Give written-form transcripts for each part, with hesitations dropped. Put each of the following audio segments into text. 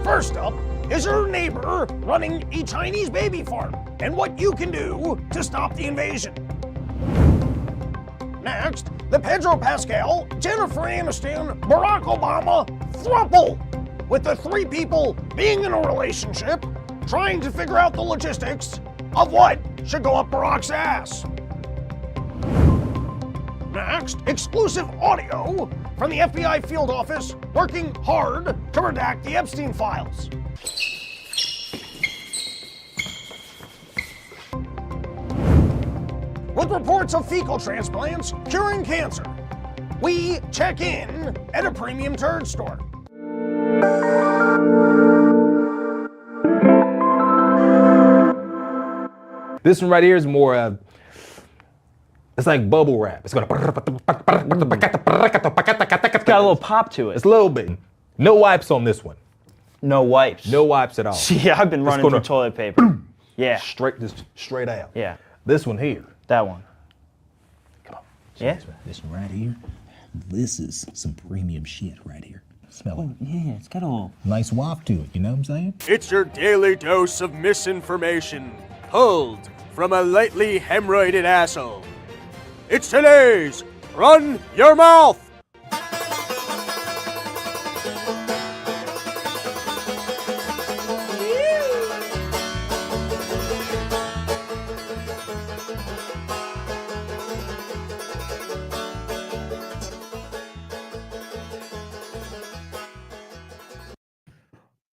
First up is your neighbor running a Chinese baby farm and what you can do to stop the invasion. Next, the Pedro Pascal, Jennifer Aniston, Barack Obama throuple, with the three people being in a relationship, trying to figure out the logistics of what should go up Barack's ass. Next, exclusive audio from the FBI field office working hard to redact the Epstein files. With reports of fecal transplants curing cancer, we check in at a premium turd store. This one right here is more, it's like bubble wrap. It's gonna. It's got a little pop to it. It's a little bit. No wipes on this one. No wipes. No wipes at all. Yeah, I've been running through toilet paper. Yeah. Just straight out. Yeah. This one here. That one. Come on. Yeah. This one right here, this is some premium shit right here. Smell it. Yeah, it's got a little Nice waft to it, you know what I'm saying? It's your daily dose of misinformation, pulled from a lightly hemorrhoided asshole. It's today's Run Your Mouth!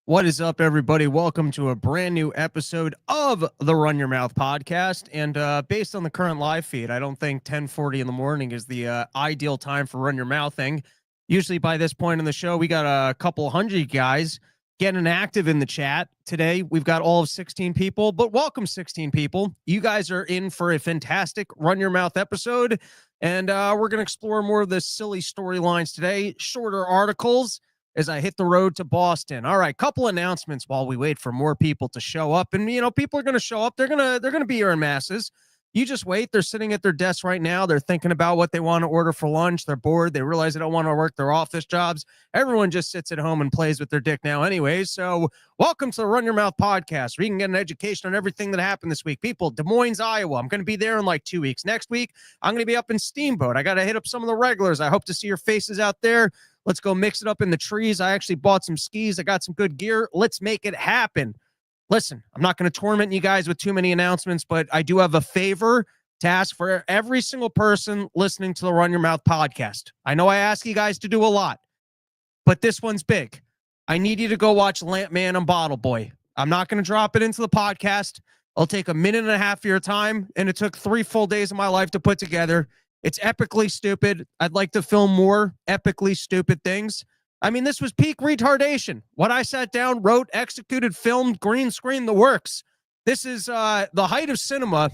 What is up, everybody? Welcome to a brand new episode of the Run Your Mouth podcast. And based on the current live feed, I don't think 10:40 in the morning is the ideal time for Run Your Mouthing. Usually by this point in the show, we got a couple hundred guys getting active in the chat. Today, we've got all of 16 people, but welcome 16 people. You guys are in for a fantastic Run Your Mouth episode. And we're going to explore more of the silly storylines today, shorter articles, as I hit the road to Boston. All right, couple announcements while we wait for more people to show up. And, you know, people are going to show up. They're going to be here in masses. You just wait. They're sitting at their desks right now. They're thinking about what they want to order for lunch. They're bored. They realize they don't want to work their office jobs. Everyone just sits at home and plays with their dick now anyways. So welcome to the Run Your Mouth podcast, where you can get an education on everything that happened this week. People, Des Moines, Iowa. I'm going to be there in like 2 weeks. Next week, I'm going to be up in Steamboat. I got to hit up some of the regulars. I hope to see your faces out there. Let's go mix it up in the trees. I actually bought some skis. I got some good gear. Let's make it happen. Listen, I'm not going to torment you guys with too many announcements, but I do have a favor to ask for every single person listening to the Run Your Mouth podcast. I know I ask you guys to do a lot, but this one's big. I need you to go watch Lampman and Bottle Boy. I'm not going to drop it into the podcast. I'll take a minute and a half of your time, and it took 3 full days of my life to put together. It's epically stupid. I'd like to film more epically stupid things. I mean, this was peak retardation. What I sat down, wrote, executed, filmed, green screen, the works. This is the height of cinema,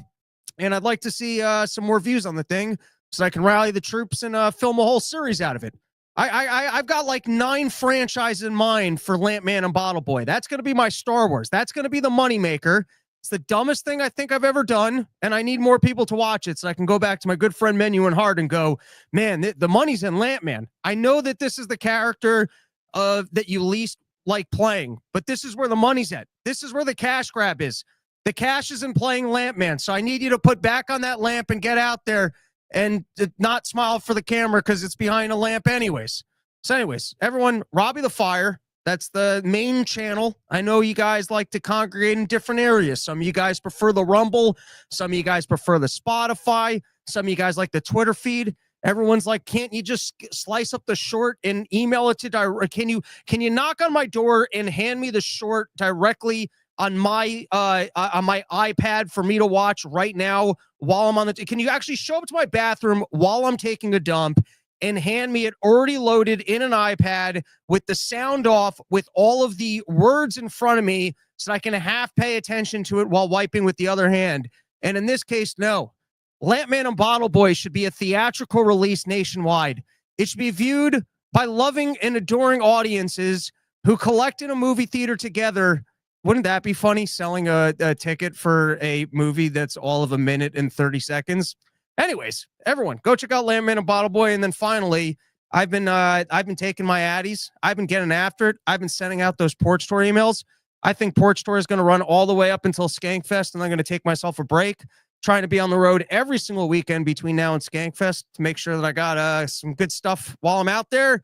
and I'd like to see some more views on the thing so I can rally the troops and film a whole series out of it. I've got like 9 franchises in mind for Lampman and Bottle Boy. That's going to be my Star Wars. That's going to be the moneymaker. It's the dumbest thing I think I've ever done, and I need more people to watch it so I can go back to my good friend Menu and Hard and go, man, the money's in Lampman. I know that this is the character that you least like playing, but this is where the money's at. This is where the cash grab is. The cash is in playing Lampman, so I need you to put back on that lamp and get out there and not smile for the camera because it's behind a lamp anyways. So anyways, everyone, Robbie the Fire. That's the main channel. I know you guys like to congregate in different areas. Some of you guys prefer the Rumble. Some of you guys prefer the Spotify. Some of you guys like the Twitter feed. Everyone's like, can't you just slice up the short and email it to can you knock on my door and hand me the short directly on my iPad for me to watch right now while I'm on the can you actually show up to my bathroom while I'm taking a dump and hand me it already loaded in an iPad with the sound off with all of the words in front of me so I can half pay attention to it while wiping with the other hand. And in this case, no. Lampman and Bottle Boy should be a theatrical release nationwide. It should be viewed by loving and adoring audiences who collect in a movie theater together. Wouldn't that be funny, selling a ticket for a movie that's all of a minute and 30 seconds? Anyways, everyone, go check out Lampman and Bottle Boy. And then finally, I've been taking my Addies. I've been getting after it. I've been sending out those Porch Tour emails. I think Porch Tour is going to run all the way up until Skankfest, and I'm going to take myself a break, trying to be on the road every single weekend between now and Skankfest to make sure that I got some good stuff while I'm out there.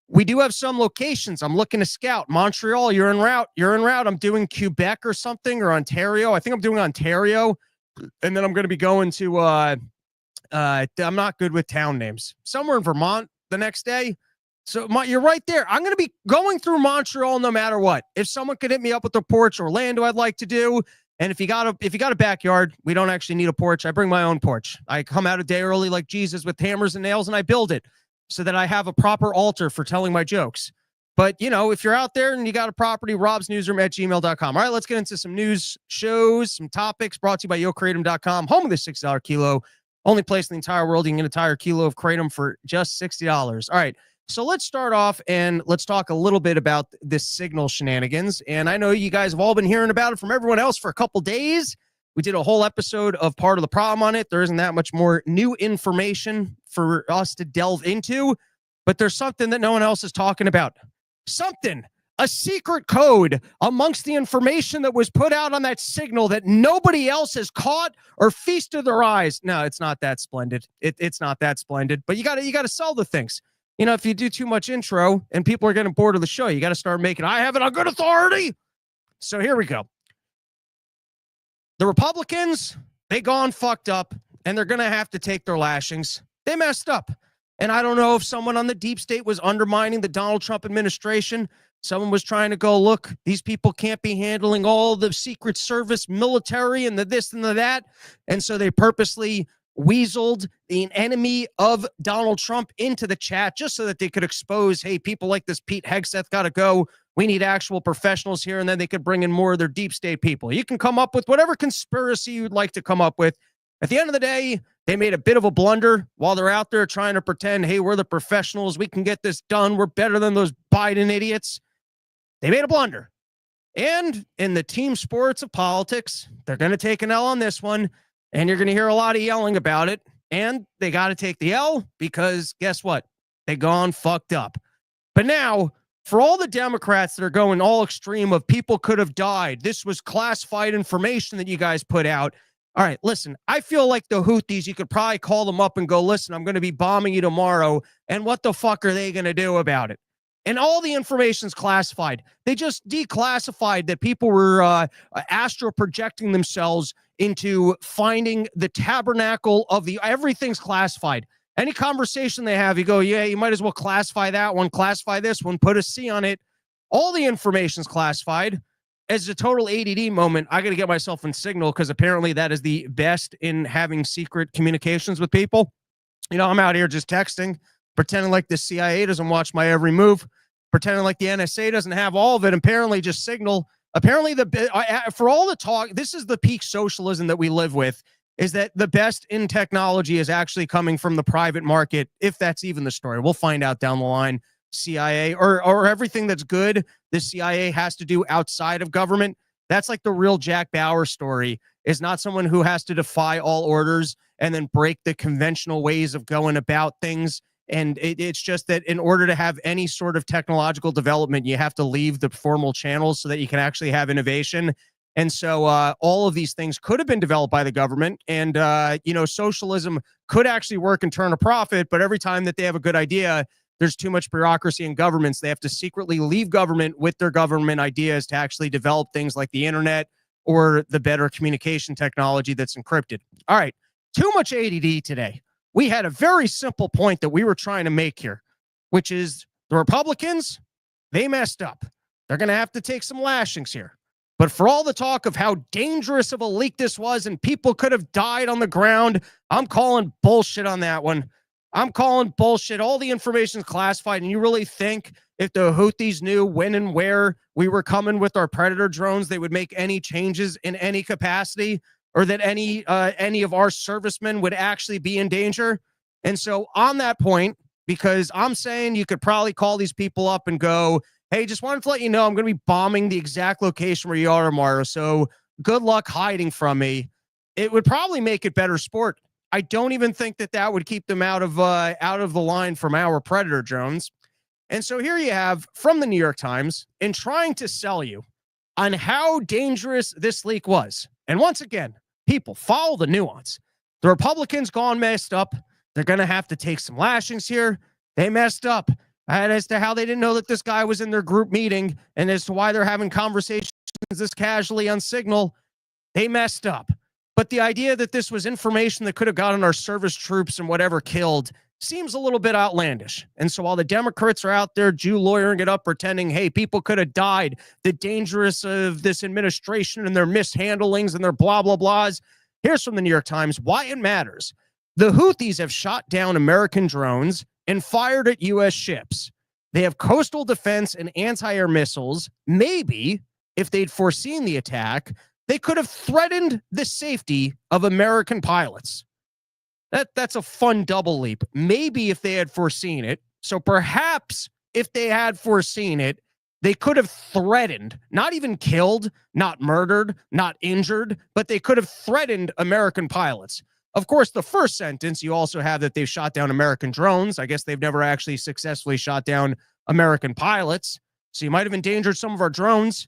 We do have some locations I'm looking to scout. Montreal, you're en route. I'm doing Quebec or something, or Ontario. I think I'm doing Ontario, and then I'm going to be going to I'm not good with town names. Somewhere in Vermont the next day. So you're right there. I'm going to be going through Montreal no matter what. If someone could hit me up with a porch, Orlando, I'd like to do. And if you got a backyard, we don't actually need a porch. I bring my own porch. I come out a day early like Jesus with hammers and nails, and I build it so that I have a proper altar for telling my jokes. But, if you're out there and you got a property, robsnewsroom@gmail.com. All right, let's get into some news, shows, some topics brought to you by Yokratom.com, home of the $6 kilo. Only place in the entire world you can get an entire kilo of kratom for just $60. All right, so let's start off and let's talk a little bit about this signal shenanigans. And I know you guys have all been hearing about it from everyone else for a couple days. We did a whole episode of part of the problem on it. There isn't that much more new information for us to delve into, but there's something that no one else is talking about. A secret code amongst the information that was put out on that signal that nobody else has caught or feasted their eyes. No, it's not that splendid. It's not that splendid, but you gotta sell the things. If you do too much intro and people are getting bored of the show, you got to start making, I have it on good authority. So here we go. The Republicans, they gone fucked up, and they're going to have to take their lashings. They messed up. And I don't know if someone on the deep state was undermining the Donald Trump administration. Someone was trying to go, look, these people can't be handling all the Secret Service military and the this and the that. And so they purposely weaseled the enemy of Donald Trump into the chat just so that they could expose, hey, people like this Pete Hegseth got to go. We need actual professionals here. And then they could bring in more of their deep state people. You can come up with whatever conspiracy you'd like to come up with. At the end of the day, they made a bit of a blunder while they're out there trying to pretend, hey, we're the professionals. We can get this done. We're better than those Biden idiots. They made a blunder. And in the team sports of politics, they're going to take an L on this one. And you're going to hear a lot of yelling about it. And they got to take the L because guess what? They gone fucked up. But now, for all the Democrats that are going all extreme of people could have died, this was classified information that you guys put out. All right, listen, I feel like the Houthis, you could probably call them up and go, listen, I'm going to be bombing you tomorrow. And what the fuck are they going to do about it? And all the information's classified. They just declassified that people were astral projecting themselves into finding the tabernacle of the, everything's classified. Any conversation they have, you go, yeah, you might as well classify that one, classify this one, put a C on it. All the information's classified. As a total ADD moment, I got to get myself in Signal because apparently that is the best in having secret communications with people. I'm out here just texting, pretending like the CIA doesn't watch my every move, pretending like the NSA doesn't have all of it. Apparently just Signal. Apparently for all the talk, this is the peak socialism that we live with, is that the best in technology is actually coming from the private market, if that's even the story. We'll find out down the line. CIA or everything that's good, the CIA has to do outside of government. That's like the real Jack Bauer story, is not someone who has to defy all orders and then break the conventional ways of going about things. And it's just that in order to have any sort of technological development, you have to leave the formal channels so that you can actually have innovation. And so all of these things could have been developed by the government. And, socialism could actually work and turn a profit. But every time that they have a good idea, there's too much bureaucracy in governments. They have to secretly leave government with their government ideas to actually develop things like the internet or the better communication technology that's encrypted. All right, too much ADD today. We had a very simple point that we were trying to make here, which is the Republicans, they messed up. They're going to have to take some lashings here. But for all the talk of how dangerous of a leak this was and people could have died on the ground, I'm calling bullshit on that one. I'm calling bullshit. All the information is classified. And you really think if the Houthis knew when and where we were coming with our Predator drones, they would make any changes in any capacity, or that any of our servicemen would actually be in danger? And so on that point, because I'm saying you could probably call these people up and go, hey, just wanted to let you know I'm going to be bombing the exact location where you are tomorrow. So good luck hiding from me. It would probably make it better sport. I don't even think that would keep them out of the line from our Predator drones. And so here you have from the New York Times in trying to sell you on how dangerous this leak was. And once again, people follow the nuance. The Republicans gone messed up. They're going to have to take some lashings here. They messed up. And as to how they didn't know that this guy was in their group meeting and as to why they're having conversations this casually on Signal, they messed up. But the idea that this was information that could have gotten our service troops and whatever killed seems a little bit outlandish. And so while the Democrats are out there Jew lawyering it up, pretending, hey, people could have died, the dangerous of this administration and their mishandlings and their blah, blah, blahs, here's from the New York Times why it matters. The Houthis have shot down American drones and fired at U.S. ships. They have coastal defense and anti-air missiles. Maybe if they'd foreseen the attack, they could have threatened the safety of American pilots. That's a fun double leap. Maybe if they had foreseen it. So perhaps if they had foreseen it, they could have threatened, not even killed, not murdered, not injured, but they could have threatened American pilots. Of course, the first sentence, you also have that they've shot down American drones. I guess they've never actually successfully shot down American pilots. So you might have endangered some of our drones.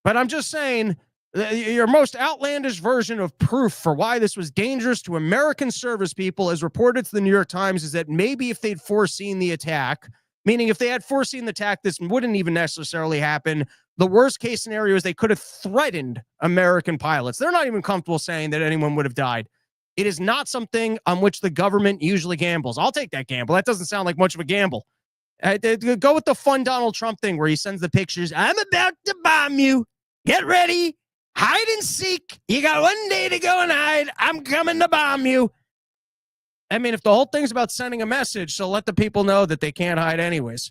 But I'm just saying, your most outlandish version of proof for why this was dangerous to American service people, as reported to the New York Times, is that maybe if they'd foreseen the attack, meaning if they had foreseen the attack, this wouldn't even necessarily happen. The worst case scenario is they could have threatened American pilots. They're not even comfortable saying that anyone would have died. It is not something on which the government usually gambles. I'll take that gamble. That doesn't sound like much of a gamble. Go with the fun Donald Trump thing where he sends the pictures. I'm about to bomb you. Get ready. Hide and seek. You got one day to go and hide. I'm coming to bomb you. I mean, if the whole thing's about sending a message, so let the people know that they can't hide anyways.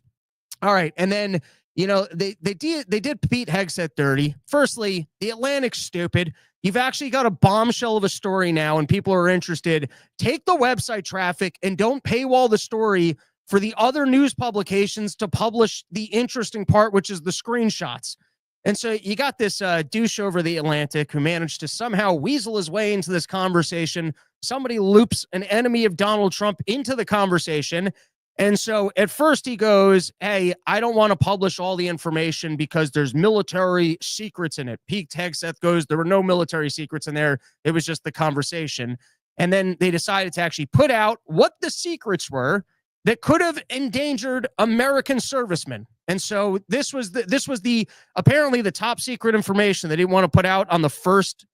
All right. And then, they did Pete Hegseth dirty. Firstly, the Atlantic's stupid. You've actually got a bombshell of a story now and people are interested. Take the website traffic and don't paywall the story for the other news publications to publish the interesting part, which is the screenshots. And so you got this douche over the Atlantic who managed to somehow weasel his way into this conversation. Somebody loops an enemy of Donald Trump into the conversation. And so at first he goes, hey, I don't want to publish all the information because there's military secrets in it. Pete Hegseth goes, there were no military secrets in there. It was just the conversation. And then they decided to actually put out what the secrets were that could have endangered American servicemen. And so this was the apparently the top secret information that he didn't want to put out on the first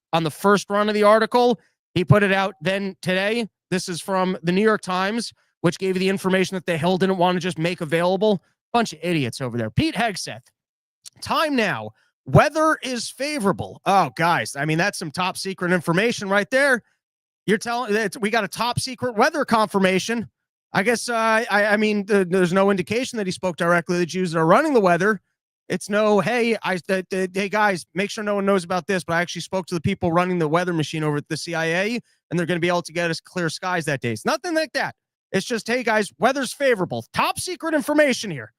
run of the article. He put it out then today. This is from the New York Times, which gave you the information that the Hill didn't want to just make available. Bunch of idiots over there. Pete Hegseth. Time now. Weather is favorable. Oh, guys, I mean, that's some top secret information right there. You're telling that we got a top secret weather confirmation. I guess, I mean, there's no indication that he spoke directly to the Jews that are running the weather. It's no, hey, hey, guys, make sure no one knows about this, but I actually spoke to the people running the weather machine over at the CIA, and they're going to be able to get us clear skies that day. It's nothing like that. It's just, hey, guys, weather's favorable. Top secret information here.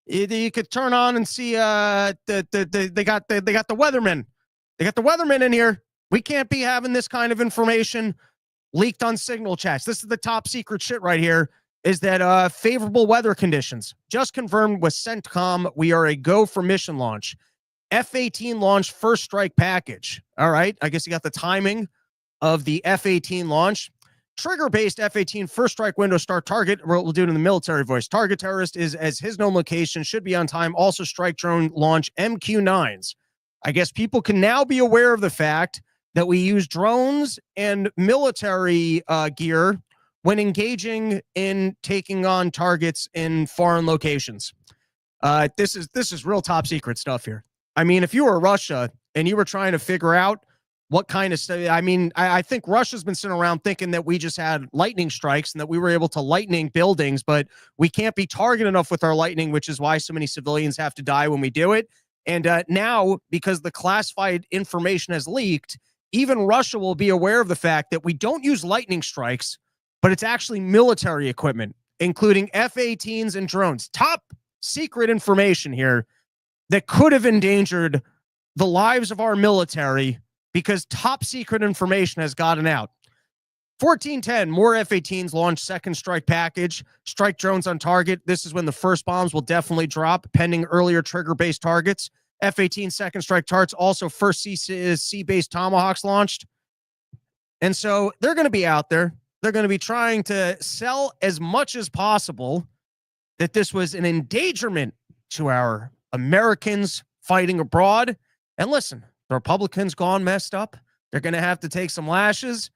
You could turn on and see they got the weathermen. They got the weathermen in here. We can't be having this kind of information leaked on Signal chats. This is the top secret shit right here. Is that favorable weather conditions. Just confirmed with CENTCOM, we are a go for mission launch. F-18 launch first strike package. All right, I guess you got the timing of the F-18 launch. Trigger-based F-18 first strike window start target. We'll do it in the military voice. Target terrorist is as his known location, should be on time. Also strike drone launch MQ-9s. I guess people can now be aware of the fact that we use drones and military gear when engaging in taking on targets in foreign locations. This is real top secret stuff here. I mean, if you were Russia and you were trying to figure out what kind of stuff, I mean, I think Russia's been sitting around thinking that we just had lightning strikes and that we were able to lightning buildings, but we can't be targeted enough with our lightning, which is why so many civilians have to die when we do it. And now, because the classified information has leaked, even Russia will be aware of the fact that we don't use lightning strikes, but it's actually military equipment, including F-18s and drones. Top secret information here that could have endangered the lives of our military because top secret information has gotten out. 1410, more F-18s launch second strike package. Strike drones on target. This is when the first bombs will definitely drop, pending earlier trigger-based targets. F-18 second strike targets, also first sea-based Tomahawks launched. And so they're going to be out there. They're going to be trying to sell as much as possible that this was an endangerment to our Americans fighting abroad. And listen, the Republicans gone messed up. They're going to have to take some lashes.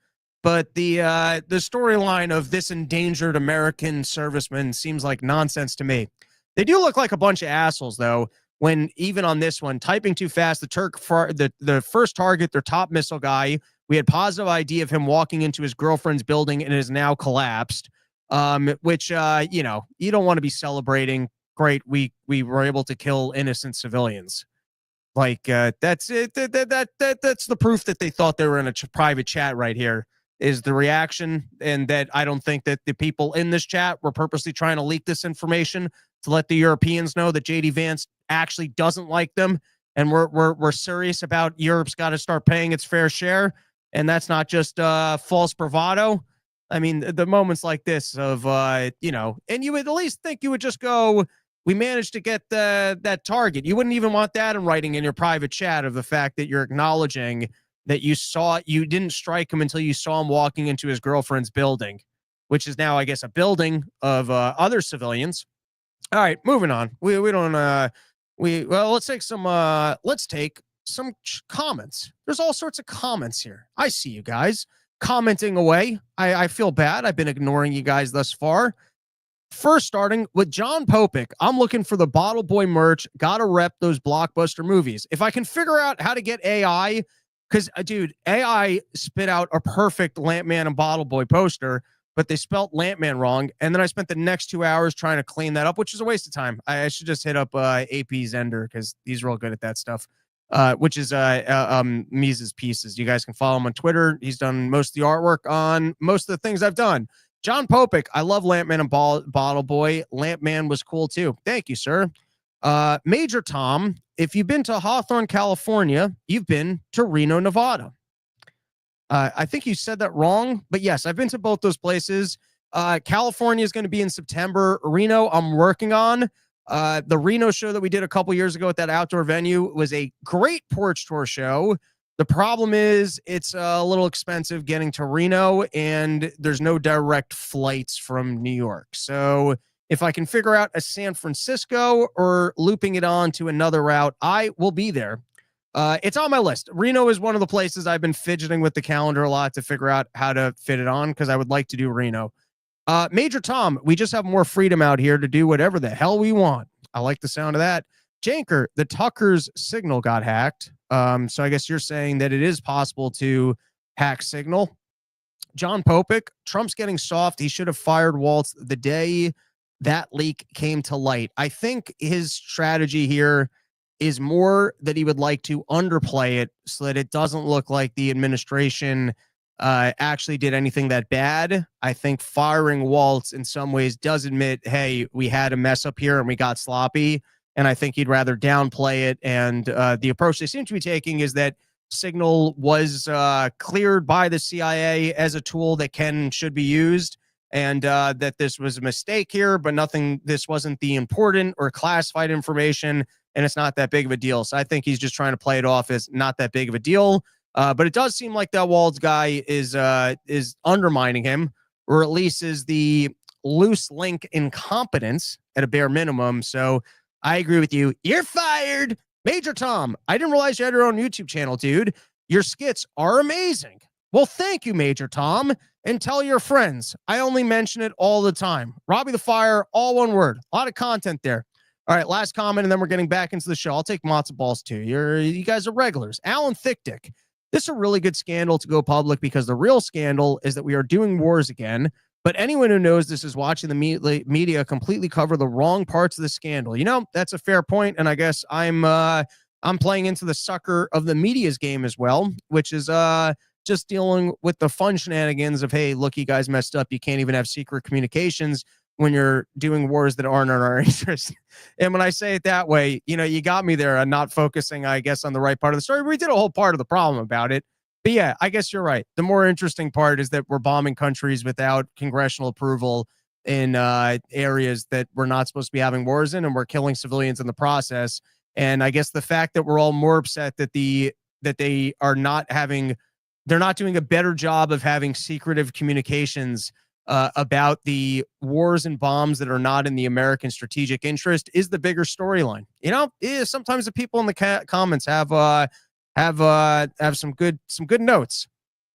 But the storyline of this endangered American serviceman seems like nonsense to me. They do look like a bunch of assholes, though, when even on this one, typing too fast, the first target, their top missile guy, we had positive ID of him walking into his girlfriend's building and it is now collapsed, which, you know, you don't want to be celebrating. Great, we were able to kill innocent civilians. Like, that's it. That's the proof that they thought they were in a private chat right here. Is the reaction, and that I don't think that the people in this chat were purposely trying to leak this information to let the Europeans know that JD Vance actually doesn't like them, and we're serious about Europe's got to start paying its fair share, and that's not just false bravado. I mean, the moments like this of you know, and you would at least think you would just go, we managed to get that target. You wouldn't even want that in writing in your private chat of the fact that you're acknowledging that you didn't strike him until you saw him walking into his girlfriend's building, which is now, I guess, a building of other civilians. All right, moving on. Let's take some comments. There's all sorts of comments here. I see you guys commenting away. I feel bad. I've been ignoring you guys thus far. First, starting with John Popick. I'm looking for the Bottle Boy merch. Gotta rep those blockbuster movies. If I can figure out how to get AI, because, dude, AI spit out a perfect Lampman and Bottle Boy poster, but they spelt Lampman wrong. And then I spent the next 2 hours trying to clean that up, which is a waste of time. I should just hit up AP Zender because he's real good at that stuff, which is Mises Pieces. You guys can follow him on Twitter. He's done most of the artwork on most of the things I've done. John Popick, I love Lampman and Bottle Boy. Lampman was cool, too. Thank you, sir. Major Tom, if you've been to Hawthorne, California, you've been to Reno, Nevada. I think you said that wrong, but yes, I've been to both those places. California is going to be in September. Reno, I'm working on. The Reno show that we did a couple years ago at that outdoor venue was a great porch tour show. The problem is it's a little expensive getting to Reno, and there's no direct flights from New York. So if I can figure out a San Francisco or looping it on to another route, I will be there. It's on my list. Reno is one of the places I've been fidgeting with the calendar a lot to figure out how to fit it on because I would like to do Reno. Major Tom, we just have more freedom out here to do whatever the hell we want. I like the sound of that. Janker, the Tucker's signal got hacked. So I guess you're saying that it is possible to hack Signal. John Popick, Trump's getting soft. He should have fired Waltz the day that leak came to light. I think his strategy here is more that he would like to underplay it so that it doesn't look like the administration actually did anything that bad. I think firing Waltz in some ways does admit, hey, we had a mess up here and we got sloppy. And I think he'd rather downplay it. And the approach they seem to be taking is that Signal was cleared by the CIA as a tool that should be used, and that this was a mistake here, but this wasn't the important or classified information, and it's not that big of a deal. So I think he's just trying to play it off as not that big of a deal. But it does seem like that Waltz guy is undermining him, or at least is the loose link incompetence at a bare minimum. So I agree with you. You're fired. Major Tom, I didn't realize you had your own YouTube channel, dude. Your skits are amazing. Well, thank you, Major Tom. And tell your friends. I only mention it all the time. Robbie the Fire, all one word. A lot of content there. All right, last comment, and then we're getting back into the show. I'll take matzo balls, too. You guys are regulars. Alan Thickdick. This is a really good scandal to go public because the real scandal is that we are doing wars again. But anyone who knows this is watching the media completely cover the wrong parts of the scandal. You know, that's a fair point, and I guess I'm playing into the sucker of the media's game as well, which is just dealing with the fun shenanigans of, hey, look, you guys messed up. You can't even have secret communications when you're doing wars that aren't in our interest. And when I say it that way, you know, you got me there. I'm not focusing, I guess, on the right part of the story. We did a whole part of the problem about it. But yeah, I guess you're right. The more interesting part is that we're bombing countries without congressional approval in areas that we're not supposed to be having wars in, and we're killing civilians in the process. And I guess the fact that we're all more upset that they are not having, they're not doing a better job of having secretive communications about the wars and bombs that are not in the American strategic interest is the bigger storyline. You know, sometimes the people in the comments have some good notes.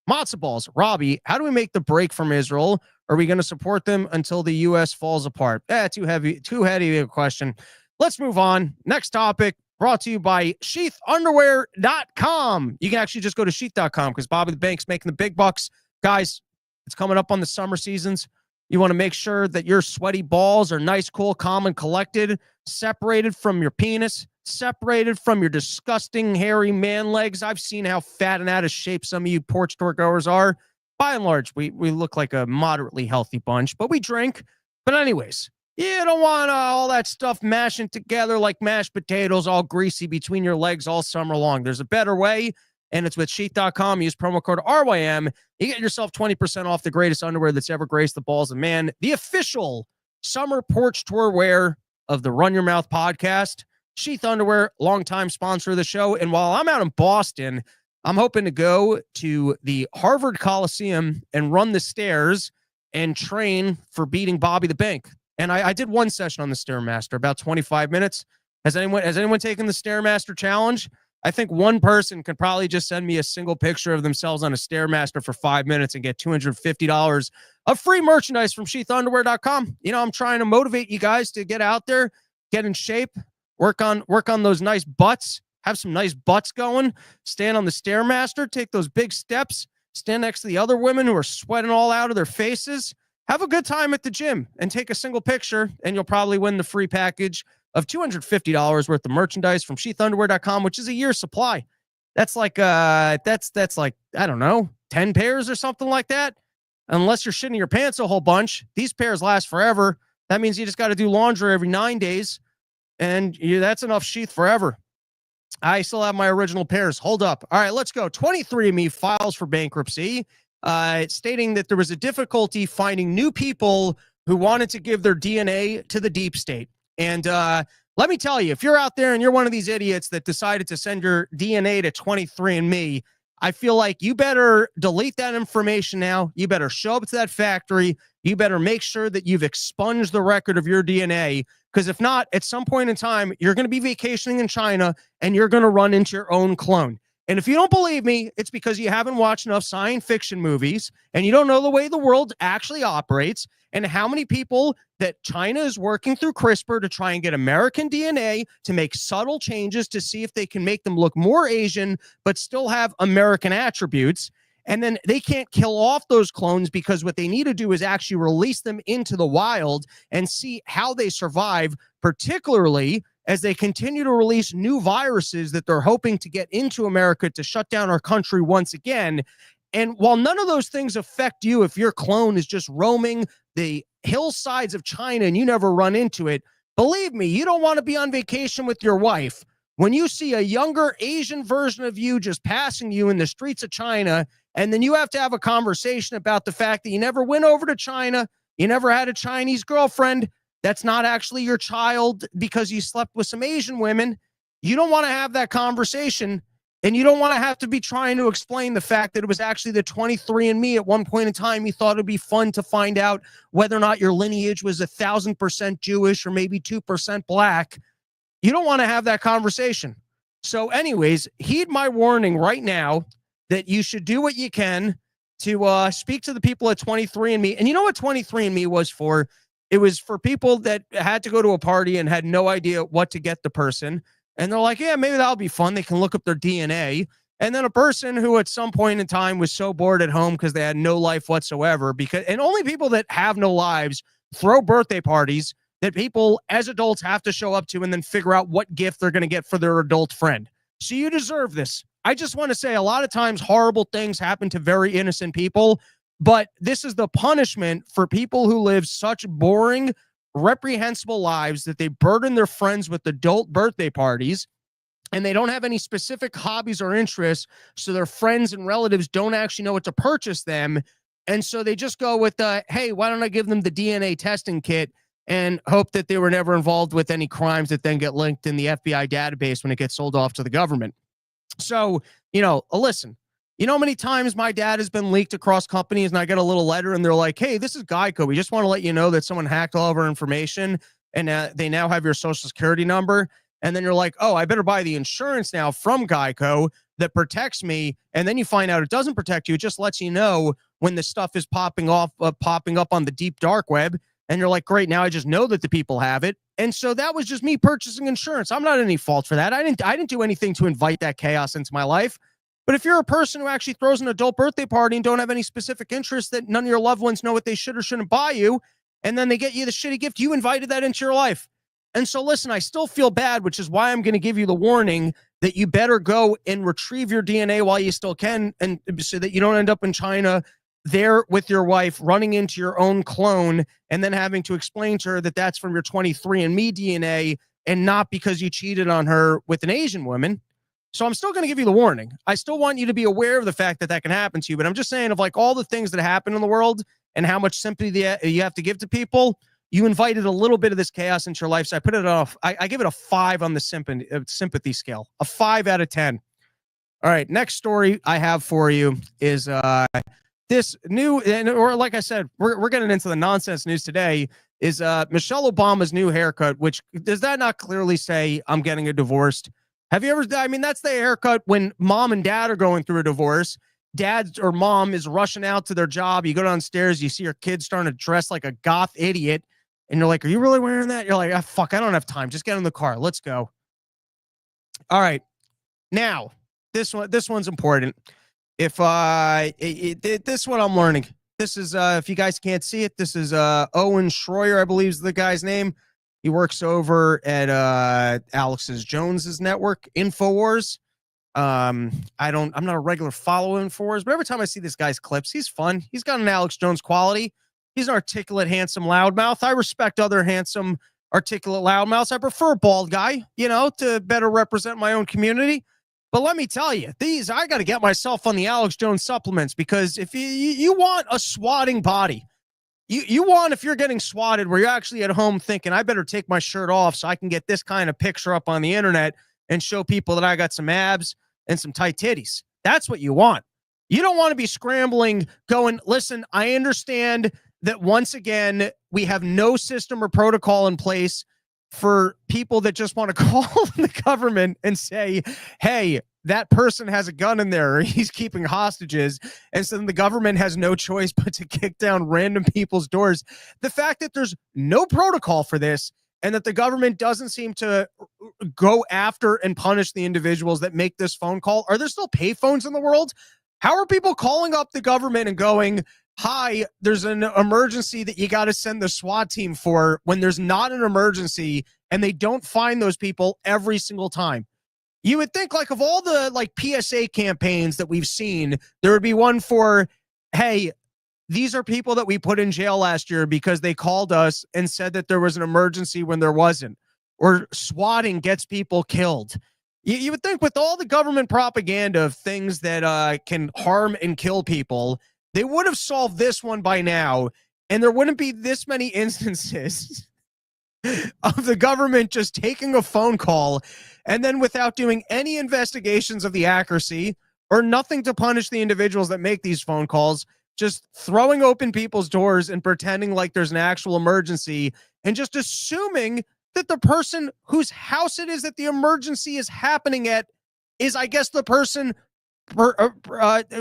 Matzo balls, Robbie, how do we make the break from Israel? Are we going to support them until the U.S. falls apart? Too heavy of a question. Let's move on. Next topic, brought to you by sheathunderwear.com. You can actually just go to sheath.com because Bobby the Bank's making the big bucks. Guys, it's coming up on the summer seasons. You want to make sure that your sweaty balls are nice, cool, calm, and collected, separated from your penis, separated from your disgusting, hairy man legs. I've seen how fat and out of shape some of you porch tour goers are. By and large, we look like a moderately healthy bunch, but we drink. But anyways, you don't want all that stuff mashing together like mashed potatoes, all greasy between your legs all summer long. There's a better way, and it's with sheath.com. Use promo code RYM. You get yourself 20% off the greatest underwear that's ever graced the balls of man. The official summer porch tour wear of the Run Your Mouth podcast. Sheath Underwear, longtime sponsor of the show. And while I'm out in Boston, I'm hoping to go to the Harvard Coliseum and run the stairs and train for beating Bobby the Bank. And I did one session on the Stairmaster, about 25 minutes. Has anyone taken the Stairmaster challenge? I think one person could probably just send me a single picture of themselves on a Stairmaster for 5 minutes and get $250 of free merchandise from sheathunderwear.com. You know, I'm trying to motivate you guys to get out there, get in shape, work on those nice butts, have some nice butts going, stand on the Stairmaster, take those big steps, stand next to the other women who are sweating all out of their faces, have a good time at the gym, and take a single picture, and you'll probably win the free package of $250 worth of merchandise from sheathunderwear.com, which is a year's supply. That's like, that's like, I don't know, 10 pairs or something like that. Unless you're shitting your pants a whole bunch. These pairs last forever. That means you just got to do laundry every 9 days. And that's enough sheath forever. I still have my original pairs. Hold up. All right, let's go. 23andMe files for bankruptcy, stating that there was a difficulty finding new people who wanted to give their DNA to the deep state. And let me tell you, if you're out there and you're one of these idiots that decided to send your DNA to 23andMe, I feel like you better delete that information now. You better show up to that factory. You better make sure that you've expunged the record of your DNA, because if not, at some point in time, you're going to be vacationing in China and you're going to run into your own clone. And if you don't believe me, it's because you haven't watched enough science fiction movies and you don't know the way the world actually operates and how many people that China is working through CRISPR to try and get American DNA to make subtle changes to see if they can make them look more Asian, but still have American attributes. And then they can't kill off those clones because what they need to do is actually release them into the wild and see how they survive, particularly as they continue to release new viruses that they're hoping to get into America to shut down our country once again. And while none of those things affect you if your clone is just roaming the hillsides of China and you never run into it, believe me, you don't want to be on vacation with your wife when you see a younger Asian version of you just passing you in the streets of China, and then you have to have a conversation about the fact that you never went over to China, you never had a Chinese girlfriend, that's not actually your child because you slept with some Asian women. You don't want to have that conversation, and you don't want to have to be trying to explain the fact that it was actually the 23andMe at one point in time. You thought it'd be fun to find out whether or not your lineage was 1,000% Jewish or maybe 2% black. You don't want to have that conversation. So anyways, heed my warning right now that you should do what you can to speak to the people at 23andMe. And you know what 23andMe was for? It was for people that had to go to a party and had no idea what to get the person. And they're like, yeah, maybe that'll be fun. They can look up their DNA. And then a person who at some point in time was so bored at home because they had no life whatsoever, and only people that have no lives throw birthday parties that people as adults have to show up to and then figure out what gift they're going to get for their adult friend. So you deserve this. I just want to say a lot of times horrible things happen to very innocent people, but this is the punishment for people who live such boring, reprehensible lives that they burden their friends with adult birthday parties. and they don't have any specific hobbies or interests, so their friends and relatives don't actually know what to purchase them. And so they just go with, hey, why don't I give them the DNA testing kit and hope that they were never involved with any crimes that then get linked in the FBI database when it gets sold off to the government. So, listen, you know how many times my dad has been leaked across companies and I get a little letter and they're like, hey, this is Geico. We just want to let you know that someone hacked all of our information and they now have your social security number. And then you're like, oh, I better buy the insurance now from Geico that protects me. And then you find out it doesn't protect you. It just lets you know when the stuff is popping up on the deep dark web. And you're like, great, now I just know that the people have it. And so that was just me purchasing insurance. I'm not at any fault for that. I didn't do anything to invite that chaos into my life. But if you're a person who actually throws an adult birthday party and don't have any specific interest that none of your loved ones know what they should or shouldn't buy you, and then they get you the shitty gift, you invited that into your life. And so listen, I still feel bad, which is why I'm going to give you the warning that you better go and retrieve your DNA while you still can, and so that you don't end up in China there with your wife running into your own clone and then having to explain to her that that's from your 23andMe DNA and not because you cheated on her with an Asian woman. So I'm still going to give you the warning. I still want you to be aware of the fact that that can happen to you, but I'm just saying, of like all the things that happen in the world and how much sympathy you have to give to people, you invited a little bit of this chaos into your life. So I put it off. I give it a 5 on the sympathy scale, a 5 out of 10. All right. Next story I have for you is this new, or like I said, we're getting into the nonsense news today, is Michelle Obama's new haircut, which does that not clearly say I'm getting a divorce? Have you ever, I mean, that's the haircut when mom and dad are going through a divorce. Dad or mom is rushing out to their job. You go downstairs, you see your kid starting to dress like a goth idiot. And you're like, are you really wearing that? You're like, ah, fuck, I don't have time. Just get in the car. Let's go. All right. Now, this one's important. If this one I'm learning. This is if you guys can't see it, this is Owen Schroyer, I believe is the guy's name. He works over at Alex's Jones's network, InfoWars. I'm not a regular follower of InfoWars, but every time I see this guy's clips, he's fun. He's got an Alex Jones quality. He's an articulate, handsome loudmouth. I respect other handsome, articulate loudmouths. I prefer a bald guy, to better represent my own community. But let me tell you, I got to get myself on the Alex Jones supplements, because if you want a swatting body, you want, if you're getting swatted where you're actually at home thinking, I better take my shirt off so I can get this kind of picture up on the internet and show people that I got some abs and some tight titties. That's what you want. You don't want to be scrambling going, listen, I understand that once again, we have no system or protocol in place for people that just want to call the government and say, hey, that person has a gun in there, or he's keeping hostages. And so then the government has no choice but to kick down random people's doors. The fact that there's no protocol for this and that the government doesn't seem to go after and punish the individuals that make this phone call. Are there still payphones in the world? How are people calling up the government and going, hi, there's an emergency that you got to send the SWAT team for, when there's not an emergency and they don't find those people every single time? You would think, like, of all the PSA campaigns that we've seen, there would be one for, hey, these are people that we put in jail last year because they called us and said that there was an emergency when there wasn't. Or swatting gets people killed. You would think with all the government propaganda of things that can harm and kill people, they would have solved this one by now, and there wouldn't be this many instances of the government just taking a phone call and then, without doing any investigations of the accuracy or nothing to punish the individuals that make these phone calls, just throwing open people's doors and pretending like there's an actual emergency and just assuming that the person whose house it is that the emergency is happening at is, I guess, the person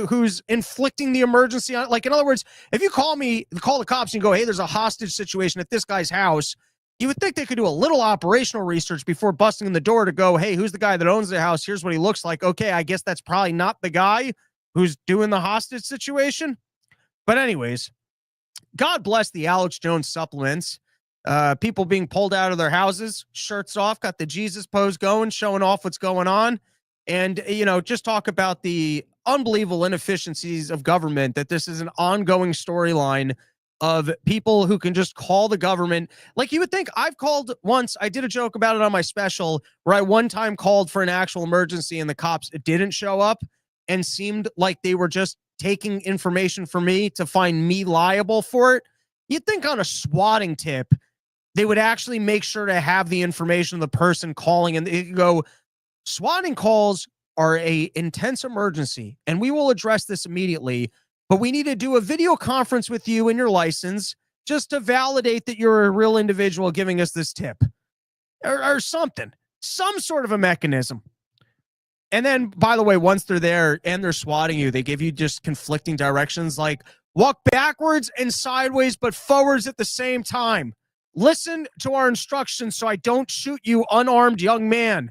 who's inflicting the emergency on. Like, in other words, if you call the cops and you go, hey, there's a hostage situation at this guy's house, you would think they could do a little operational research before busting in the door to go, hey, who's the guy that owns the house? Here's what he looks like. Okay, I guess that's probably not the guy who's doing the hostage situation. But anyways, God bless the Alex Jones supplements. People being pulled out of their houses, shirts off, got the Jesus pose going, showing off what's going on. And, just talk about the unbelievable inefficiencies of government, that this is an ongoing storyline of people who can just call the government. Like you would think. I've called once. I did a joke about it on my special where I one time called for an actual emergency and the cops didn't show up and seemed like they were just taking information from me to find me liable for it. You'd think on a swatting tip, they would actually make sure to have the information of the person calling and they could go, swatting calls are a intense emergency and we will address this immediately, but we need to do a video conference with you and your license just to validate that you're a real individual giving us this tip or something, some sort of a mechanism. And then, by the way, once they're there and they're swatting you, they give you just conflicting directions like walk backwards and sideways, but forwards at the same time. Listen to our instructions so I don't shoot you, unarmed young man.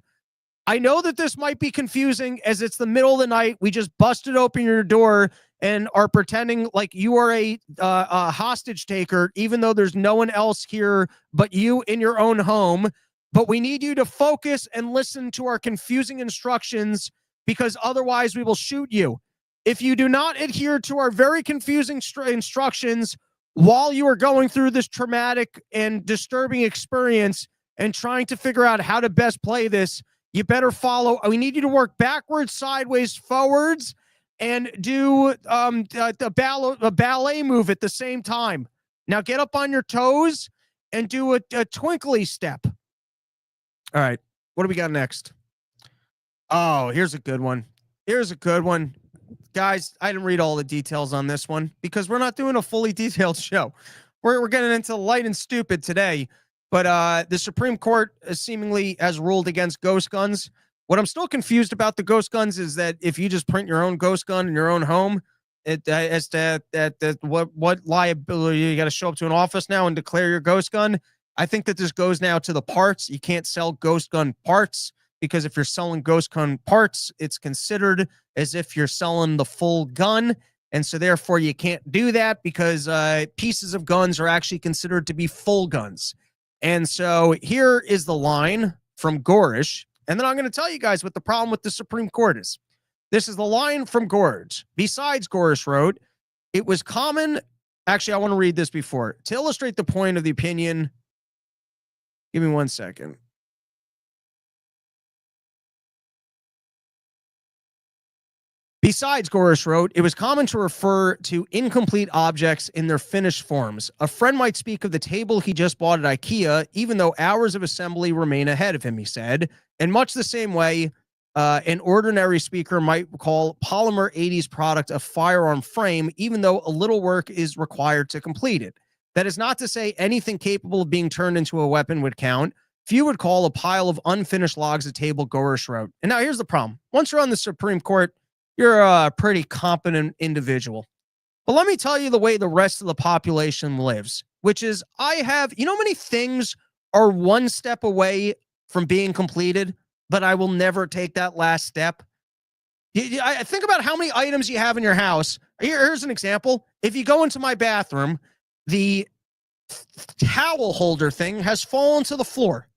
I know that this might be confusing as it's the middle of the night. We just busted open your door and are pretending like you are a hostage taker, even though there's no one else here but you in your own home. But we need you to focus and listen to our confusing instructions because otherwise we will shoot you. If you do not adhere to our very confusing instructions while you are going through this traumatic and disturbing experience and trying to figure out how to best play this, you better follow. We need you to work backwards, sideways, forwards, and do a ballet move at the same time. Now get up on your toes and do a twinkly step. All right, what do we got next? Oh, here's a good one. Here's a good one. Guys, I didn't read all the details on this one because we're not doing a fully detailed show. We're getting into light and stupid today. But the Supreme Court seemingly has ruled against ghost guns. What I'm still confused about the ghost guns is that if you just print your own ghost gun in your own home, what liability you got to show up to an office now and declare your ghost gun. I think that this goes now to the parts. You can't sell ghost gun parts because if you're selling ghost gun parts, it's considered as if you're selling the full gun. And so therefore you can't do that because pieces of guns are actually considered to be full guns. And so here is the line from Gorish. And then I'm going to tell you guys what the problem with the Supreme Court is. This is the line from Gorish. Besides, Gorish wrote, it was common. Actually, I want to read this before to illustrate the point of the opinion. Give me 1 second. Besides, Gorish wrote, it was common to refer to incomplete objects in their finished forms. A friend might speak of the table he just bought at IKEA, even though hours of assembly remain ahead of him, he said. In much the same way, an ordinary speaker might call Polymer 80's product a firearm frame, even though a little work is required to complete it. That is not to say anything capable of being turned into a weapon would count. Few would call a pile of unfinished logs a table, Gorish wrote. And now here's the problem. Once you're on the Supreme Court, you're a pretty competent individual. But let me tell you the way the rest of the population lives, which is you know how many things are one step away from being completed, but I will never take that last step. I think about how many items you have in your house. Here's an example. If you go into my bathroom, the towel holder thing has fallen to the floor.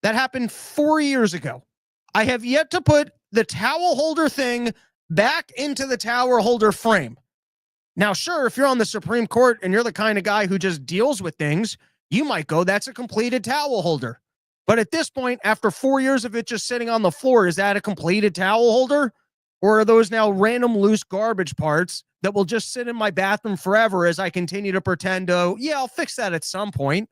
That happened 4 years ago. I have yet to put the towel holder thing back into the towel holder frame. Now, sure, if you're on the Supreme Court and you're the kind of guy who just deals with things, you might go, that's a completed towel holder. But at this point, after 4 years of it just sitting on the floor, is that a completed towel holder? Or are those now random loose garbage parts that will just sit in my bathroom forever as I continue to pretend, yeah, I'll fix that at some point?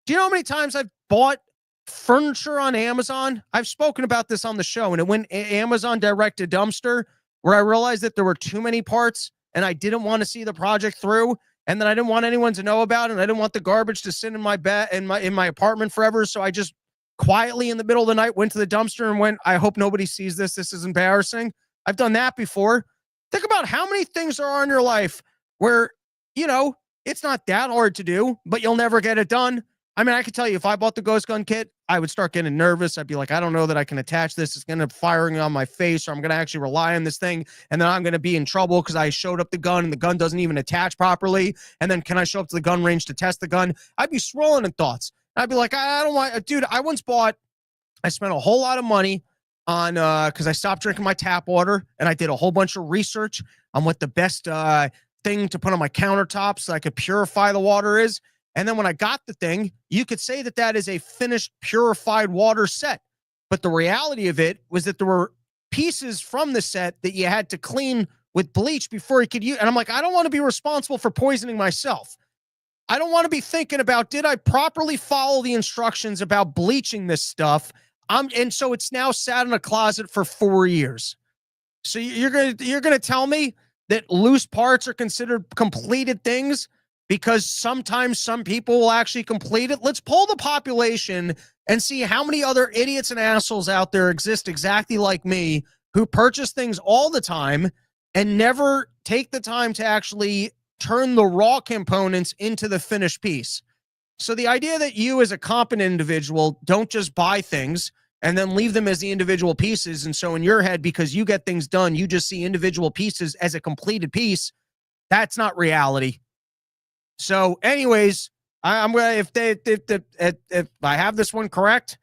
Do you know how many times I've bought furniture on Amazon? I've spoken about this on the show, and it went Amazon direct to dumpster, where I realized that there were too many parts and I didn't want to see the project through, and then I didn't want anyone to know about it, and I didn't want the garbage to sit in my bed in my apartment forever. So I just quietly in the middle of the night went to the dumpster and went, I hope nobody sees this. This is embarrassing. I've done that before. Think about how many things there are in your life where, it's not that hard to do, but you'll never get it done. I mean, I could tell you if I bought the ghost gun kit, I would start getting nervous. I'd be like, I don't know that I can attach this. It's going to firing on my face, or I'm going to actually rely on this thing. And then I'm going to be in trouble because I showed up the gun and the gun doesn't even attach properly. And then can I show up to the gun range to test the gun? I'd be swirling in thoughts. I'd be like, I don't want, dude, I spent a whole lot of money on, because I stopped drinking my tap water and I did a whole bunch of research on what the best thing to put on my countertop so I could purify the water is. And then when I got the thing, you could say that that is a finished purified water set. But the reality of it was that there were pieces from the set that you had to clean with bleach before you could use. And I'm like, I don't want to be responsible for poisoning myself. I don't want to be thinking about, did I properly follow the instructions about bleaching this stuff? And so it's now sat in a closet for 4 years. So you're gonna tell me that loose parts are considered completed things because sometimes some people will actually complete it? Let's poll the population and see how many other idiots and assholes out there exist exactly like me who purchase things all the time and never take the time to actually turn the raw components into the finished piece. So the idea that you as a competent individual don't just buy things and then leave them as the individual pieces. And so in your head, because you get things done, you just see individual pieces as a completed piece. That's not reality. So anyways, I'm going to, if I have this one correct,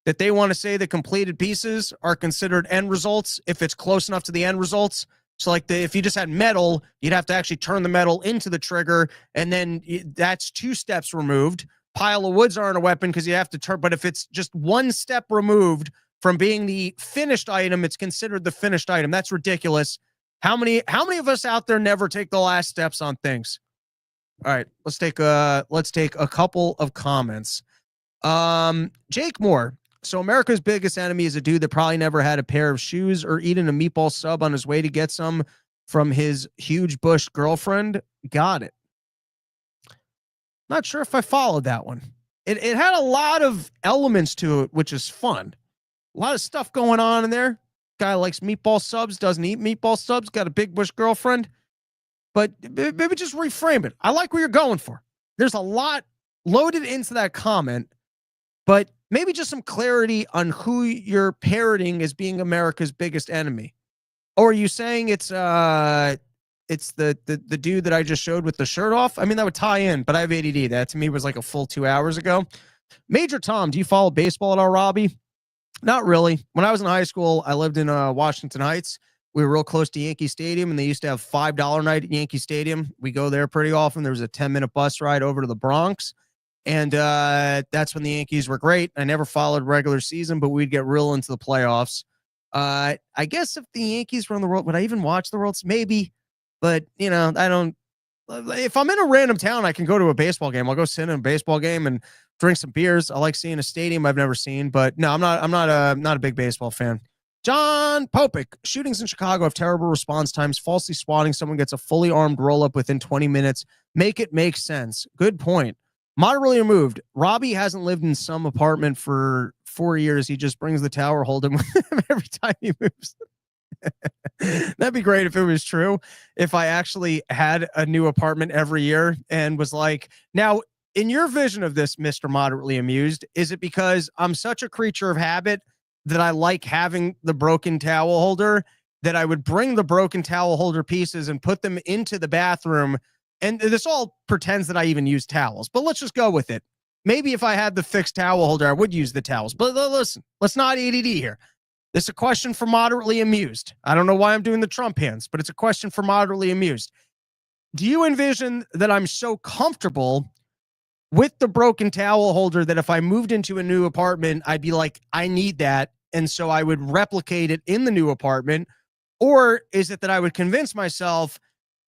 that they want to say the completed pieces are considered end results if it's close enough to the end results. So like if you just had metal, you'd have to actually turn the metal into the trigger. And then that's 2 steps removed. Pile of woods aren't a weapon because you have to turn. But if it's just 1 step removed from being the finished item, it's considered the finished item. That's ridiculous. How many of us out there never take the last steps on things? All right, let's take a couple of comments. Jake Moore. So America's biggest enemy is a dude that probably never had a pair of shoes or eaten a meatball sub on his way to get some from his huge bush girlfriend. Got it. Not sure if I followed that one. It had a lot of elements to it, which is fun. A lot of stuff going on in there. Guy likes meatball subs, doesn't eat meatball subs, got a big bush girlfriend. But maybe just reframe it. I like what you're going for. There's a lot loaded into that comment, but maybe just some clarity on who you're parroting as being America's biggest enemy. Or are you saying it's the dude that I just showed with the shirt off? I mean, that would tie in, but I have ADD. That to me was like a full 2 hours ago. Major Tom, do you follow baseball at all, Robbie? Not really. When I was in high school, I lived in Washington Heights. We were real close to Yankee Stadium, and they used to have $5 night at Yankee Stadium. We go there pretty often. There was a 10-minute bus ride over to the Bronx, and that's when the Yankees were great. I never followed regular season, but we'd get real into the playoffs. I guess if the Yankees were on the World, would I even watch the Worlds? Maybe, but you know, I don't. If I'm in a random town, I can go to a baseball game. I'll go sit in a baseball game and drink some beers. I like seeing a stadium I've never seen, but no, I'm not a big baseball fan. John Popick, shootings in Chicago have terrible response times. Falsely swatting someone gets a fully armed roll-up within 20 minutes. Make it make sense. Good point. Moderately removed. Robbie hasn't lived in some apartment for 4 years. He just brings the tower holding with him every time he moves. That'd be great if it was true. If I actually had a new apartment every year and was like, now, in your vision of this, Mr. Moderately Amused, is it because I'm such a creature of habit that I like having the broken towel holder, that I would bring the broken towel holder pieces and put them into the bathroom? And this all pretends that I even use towels, but let's just go with it. Maybe if I had the fixed towel holder, I would use the towels. But listen, let's not ADD here. This is a question for Moderately Amused. I don't know why I'm doing the Trump hands, but it's a question for Moderately Amused. Do you envision that I'm so comfortable with the broken towel holder that if I moved into a new apartment, I'd be like, I need that, and so I would replicate it in the new apartment? Or is it that I would convince myself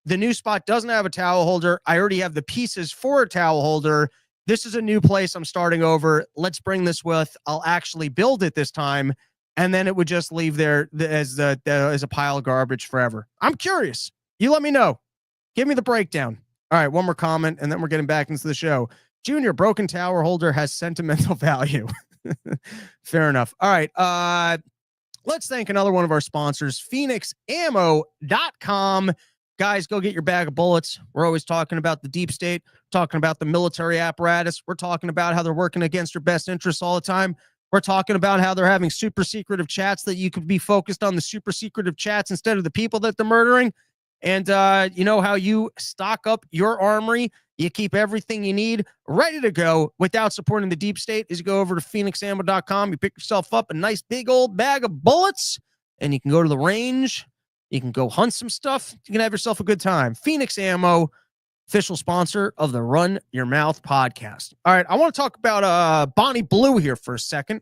the new spot doesn't have a towel holder, I already have the pieces for a towel holder, this is a new place, I'm starting over, let's bring this with, I'll actually build it this time, and then it would just leave there as a pile of garbage forever? I'm curious. You let me know. Give me the breakdown. All right, one more comment, and then we're getting back into the show. Junior, broken tower holder has sentimental value. Fair enough. All right. Let's thank another one of our sponsors, FENIXammo.com. Guys, go get your bag of bullets. We're always talking about the deep state, talking about the military apparatus. We're talking about how they're working against your best interests all the time. We're talking about how they're having super secretive chats that you could be focused on the super secretive chats instead of the people that they're murdering. And you know how you stock up your armory. You keep everything you need ready to go without supporting the deep state. Is you go over to FENIXammo.com. You pick yourself up a nice big old bag of bullets, and you can go to the range You can go hunt some stuff. You can have yourself a good time. FENIX Ammo, official sponsor of the Run Your Mouth podcast. All right, I want to talk about Bonnie Blue here for a second.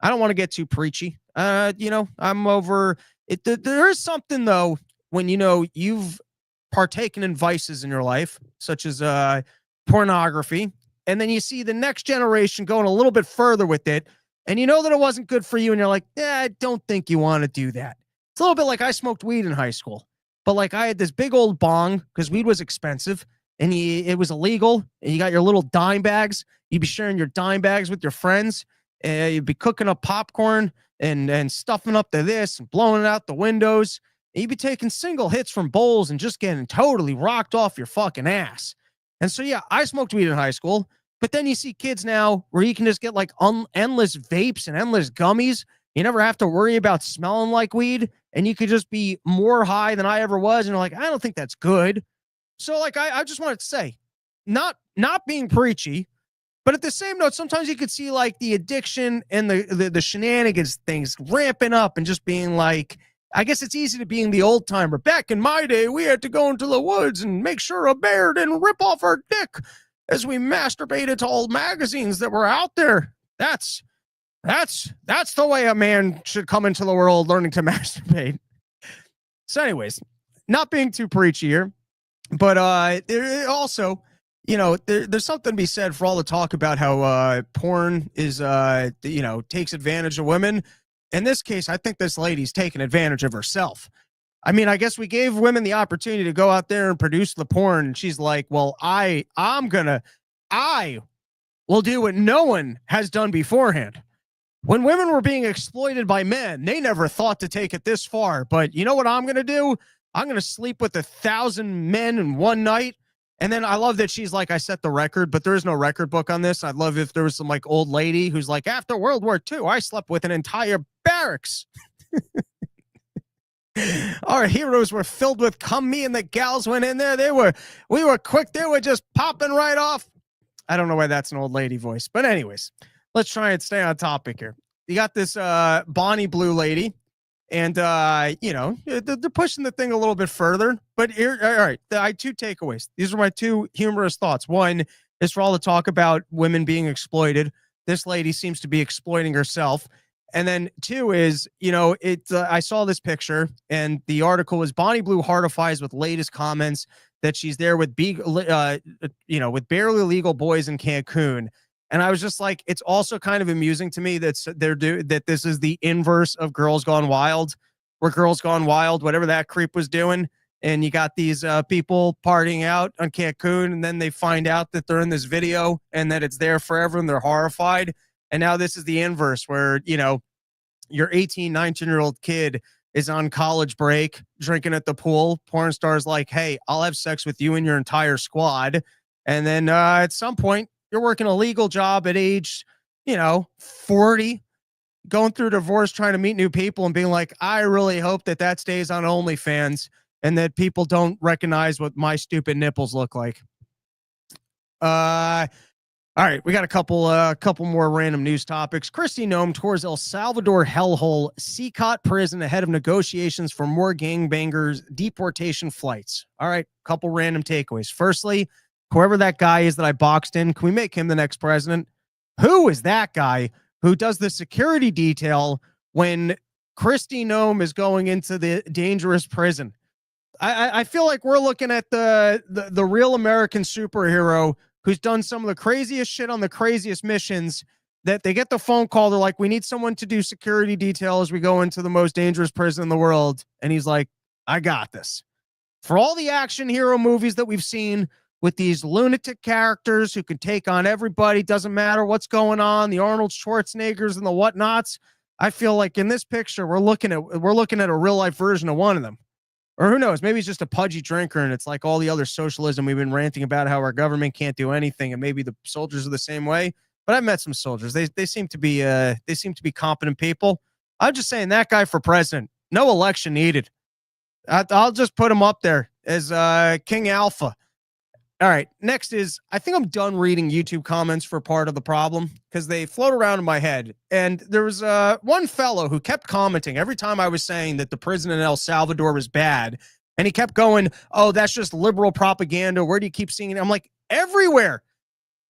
I don't want to get too preachy. I'm over it. There is something, though, when you've partaken in vices in your life, such as pornography, and then you see the next generation going a little bit further with it, and you know that it wasn't good for you, and you're like, I don't think you want to do that. It's a little bit like I smoked weed in high school, but like I had this big old bong because weed was expensive and it was illegal, and you got your little dime bags. You'd be sharing your dime bags with your friends. You'd be cooking up popcorn and stuffing up to this and blowing it out the windows. And you'd be taking single hits from bowls and just getting totally rocked off your fucking ass. And so, yeah, I smoked weed in high school, but then you see kids now where you can just get like endless vapes and endless gummies. You never have to worry about smelling like weed, and you could just be more high than I ever was. And you're like, I don't think that's good. So like, I just wanted to say, not being preachy, but at the same note, sometimes you could see like the addiction and the shenanigans things ramping up and just being like, I guess it's easy to be in the old timer. Back in my day, we had to go into the woods and make sure a bear didn't rip off our dick as we masturbated to old magazines that were out there. That's the way a man should come into the world, learning to masturbate. So anyways, not being too preachy here, but there also, there's something to be said for all the talk about how porn is, takes advantage of women. In this case, I think this lady's taking advantage of herself. I mean, I guess we gave women the opportunity to go out there and produce the porn, and she's like, well, I will do what no one has done beforehand. When women were being exploited by men, they never thought to take it this far. But you know what I'm going to do? I'm going to sleep with 1,000 men in one night. And then I love that she's like, I set the record, but there is no record book on this. I'd love if there was some like old lady who's like, after World War II, I slept with an entire barracks. Our heroes were filled with cum. Me and the gals went in there. We were quick. They were just popping right off. I don't know why that's an old lady voice, but anyways, let's try and stay on topic here. You got this Bonnie Blue lady, and they're pushing the thing a little bit further. But here, all right, I had two takeaways. These are my two humorous thoughts. One is for all the talk about women being exploited. This lady seems to be exploiting herself. And then two is, I saw this picture, and the article was Bonnie Blue heartifies with latest comments that she's there with with barely legal boys in Cancun. And I was just like, it's also kind of amusing to me that this is the inverse of Girls Gone Wild, where Girls Gone Wild, whatever that creep was doing, and you got these people partying out on Cancun, and then they find out that they're in this video and that it's there forever, and they're horrified. And now this is the inverse, where your 18, 19-year-old kid is on college break, drinking at the pool. Porn star's like, hey, I'll have sex with you and your entire squad. And then at some point, you're working a legal job at age, 40, going through divorce, trying to meet new people, and being like, I really hope that stays on OnlyFans and that people don't recognize what my stupid nipples look like. All right, we got a couple more random news topics. Christy Noem tours El Salvador hellhole CCOT prison ahead of negotiations for more gangbangers deportation flights. All right, couple random takeaways. Firstly, whoever that guy is that I boxed in, can we make him the next president? Who is that guy who does the security detail when Christy Noem is going into the dangerous prison? I feel like we're looking at the real American superhero who's done some of the craziest shit on the craziest missions, that they get the phone call. They're like, we need someone to do security detail as we go into the most dangerous prison in the world. And he's like, I got this. For all the action hero movies that we've seen with these lunatic characters who can take on everybody, doesn't matter what's going on, the Arnold Schwarzeneggers and the whatnots, I feel like in this picture, we're looking at a real life version of one of them. Or who knows, maybe he's just a pudgy drinker, and it's like all the other socialism we've been ranting about, how our government can't do anything, and maybe the soldiers are the same way. But I've met some soldiers. They seem to be competent people. I'm just saying, that guy for president, no election needed. I'll just put him up there as King Alpha. All right. Next is, I think I'm done reading YouTube comments for part of the problem because they float around in my head. And there was one fellow who kept commenting every time I was saying that the prison in El Salvador was bad. And he kept going, oh, that's just liberal propaganda. Where do you keep seeing it? I'm like, everywhere.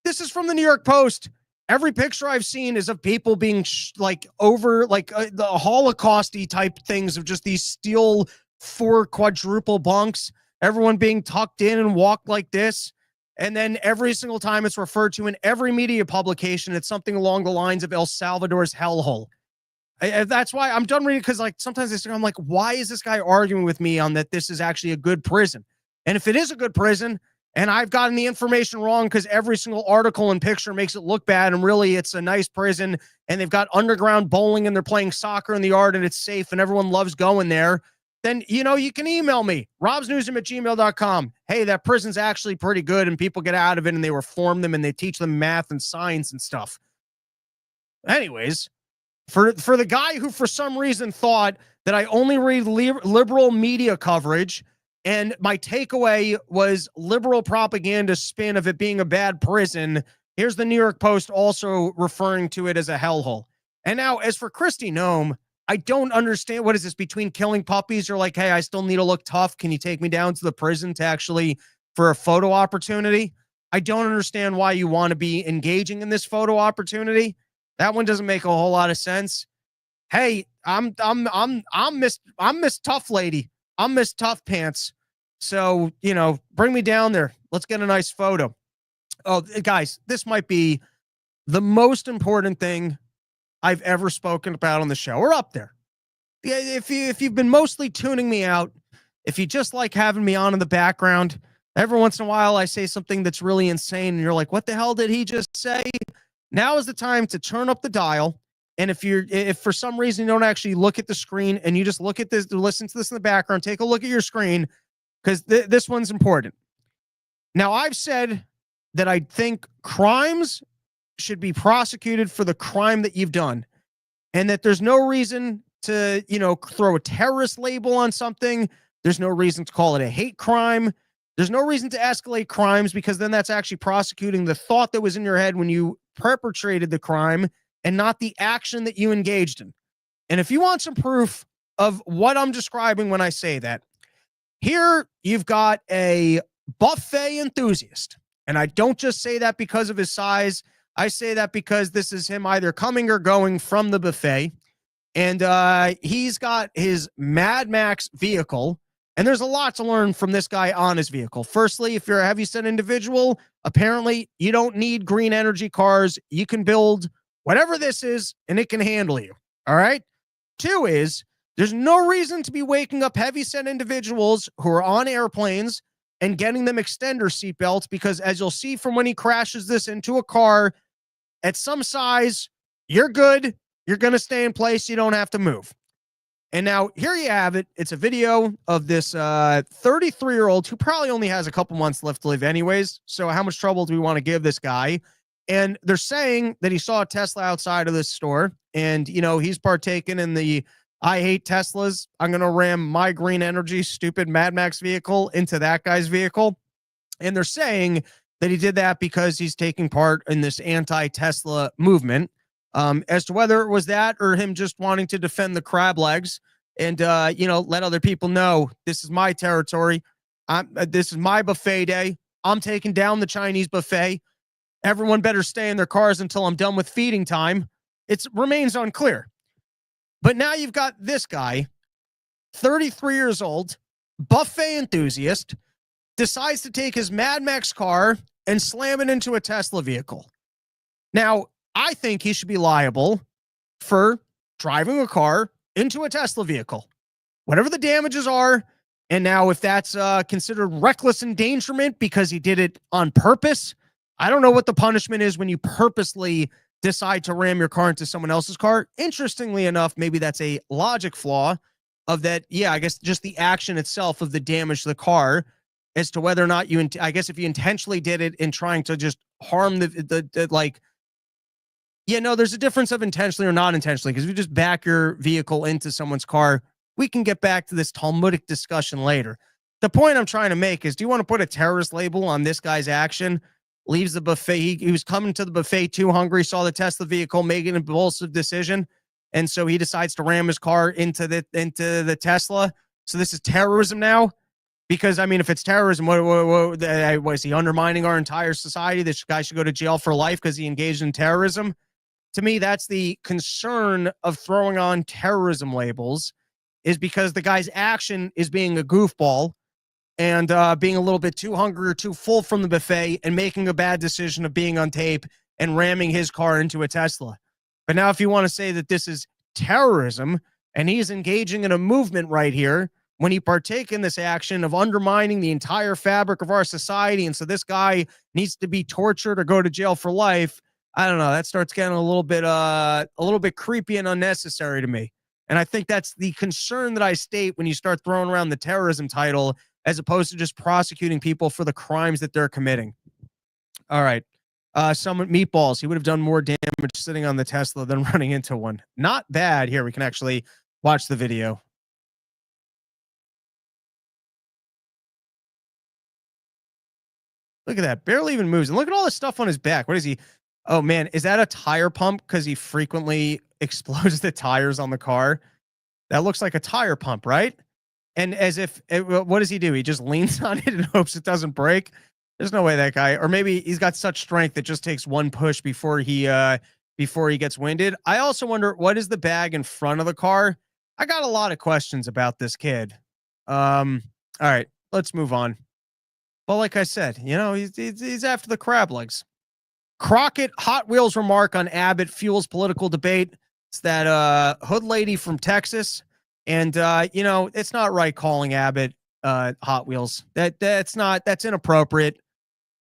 This is from the New York Post. Every picture I've seen is of people being the Holocaust-y type things of just these steel 4 quadruple bunks, everyone being tucked in and walked like this. And then every single time it's referred to in every media publication, it's something along the lines of El Salvador's hellhole. That's why I'm done reading, because like sometimes I'm like, why is this guy arguing with me on that this is actually a good prison? And if it is a good prison, and I've gotten the information wrong because every single article and picture makes it look bad, and really it's a nice prison, and they've got underground bowling, and they're playing soccer in the yard, and it's safe, and everyone loves going there, then, you can email me, robsnewsroom@gmail.com. Hey, that prison's actually pretty good, and people get out of it, and they reform them, and they teach them math and science and stuff. Anyways, for the guy who for some reason thought that I only read liberal media coverage, and my takeaway was liberal propaganda spin of it being a bad prison, here's the New York Post also referring to it as a hellhole. And now, as for Christy Noem, I don't understand, what is this, between killing puppies? You're like, hey, I still need to look tough. Can you take me down to the prison for a photo opportunity? I don't understand why you want to be engaging in this photo opportunity. That one doesn't make a whole lot of sense. Hey, I'm Miss Tough Lady. I'm Miss Tough Pants. So, bring me down there. Let's get a nice photo. Oh, guys, this might be the most important thing I've ever spoken about on the show. We're up there. If you've been mostly tuning me out, if you just like having me on in the background, every once in a while I say something that's really insane and you're like, what the hell did he just say? Now is the time to turn up the dial. And if for some reason you don't actually look at the screen and you just look at this, listen to this in the background, take a look at your screen, because this one's important. Now, I've said that I think crimes should be prosecuted for the crime that you've done, and that there's no reason to, throw a terrorist label on something. There's no reason to call it a hate crime. There's no reason to escalate crimes, because then that's actually prosecuting the thought that was in your head when you perpetrated the crime and not the action that you engaged in. And if you want some proof of what I'm describing when I say that, here you've got a buffet enthusiast. And I don't just say that because of his size. I say that because this is him either coming or going from the buffet. And he's got his Mad Max vehicle. And there's a lot to learn from this guy on his vehicle. Firstly, if you're a heavyset individual, apparently you don't need green energy cars. You can build whatever this is, and it can handle you. All right? 2 is, there's no reason to be waking up heavyset individuals who are on airplanes and getting them extender seatbelts, because as you'll see from when he crashes this into a car at some size, you're good. You're going to stay in place. You don't have to move. And now here you have it. It's a video of this 33-year-old who probably only has a couple months left to live anyways. So how much trouble do we want to give this guy? And they're saying that he saw a Tesla outside of this store, and, he's partaken in the I hate Teslas, I'm going to ram my green energy stupid Mad Max vehicle into that guy's vehicle. And they're saying that he did that because he's taking part in this anti-Tesla movement. As to whether it was that or him just wanting to defend the crab legs and, let other people know this is my territory. This is my buffet day. I'm taking down the Chinese buffet. Everyone better stay in their cars until I'm done with feeding time. It remains unclear. But now you've got this guy, 33 years old, buffet enthusiast, decides to take his Mad Max car and slam it into a Tesla vehicle. Now, I think he should be liable for driving a car into a Tesla vehicle, whatever the damages are. And now if that's considered reckless endangerment because he did it on purpose, I don't know what the punishment is when you purposely decide to ram your car into someone else's car. Interestingly enough, maybe that's a logic flaw of that. Yeah, I guess just the action itself of the damage to the car as to whether or not I guess if you intentionally did it in trying to just harm there's a difference of intentionally or not intentionally, because if you just back your vehicle into someone's car, we can get back to this Talmudic discussion later. the point I'm trying to make is, do you want to put a terrorist label on this guy's action? Leaves the buffet. He was coming to the buffet too hungry, saw the Tesla vehicle, making an impulsive decision. And so he decides to ram his car into the Tesla. So this is terrorism now? Because, I mean, if it's terrorism, what is he undermining our entire society? This guy should go to jail for life because he engaged in terrorism? To me, that's the concern of throwing on terrorism labels, is because the guy's action is being a goofball and being a little bit too hungry or too full from the buffet and making a bad decision of being on tape and ramming his car into a Tesla. But now if you want to say that this is terrorism and he's engaging in a movement right here when he partake in this action of undermining the entire fabric of our society, and so this guy needs to be tortured or go to jail for life, I don't know, that starts getting a little bit creepy and unnecessary to me. And I think that's the concern that I state when you start throwing around the terrorism title as opposed to just prosecuting people for the crimes that they're committing. All right. Someone, Meatballs, he would have done more damage sitting on the Tesla than running into one. Not bad. Here, we can actually watch the video. Look at that. Barely even moves. And look at all the stuff on his back. What is he? Oh, man. Is that a tire pump? Because he frequently explodes the tires on the car. That looks like a tire pump, right? And as if, what does he do? He just leans on it and hopes it doesn't break. There's no way that guy, or maybe he's got such strength that just takes one push before he gets winded. I also wonder, what is the bag in front of the car? I got a lot of questions about this kid. All right, let's move on. But like I said, you know, he's after the crab legs. Crockett Hot Wheels remark on Abbott fuels political debate. It's that hood lady from Texas. And, you know, it's not right calling Abbott Hot Wheels. That's inappropriate.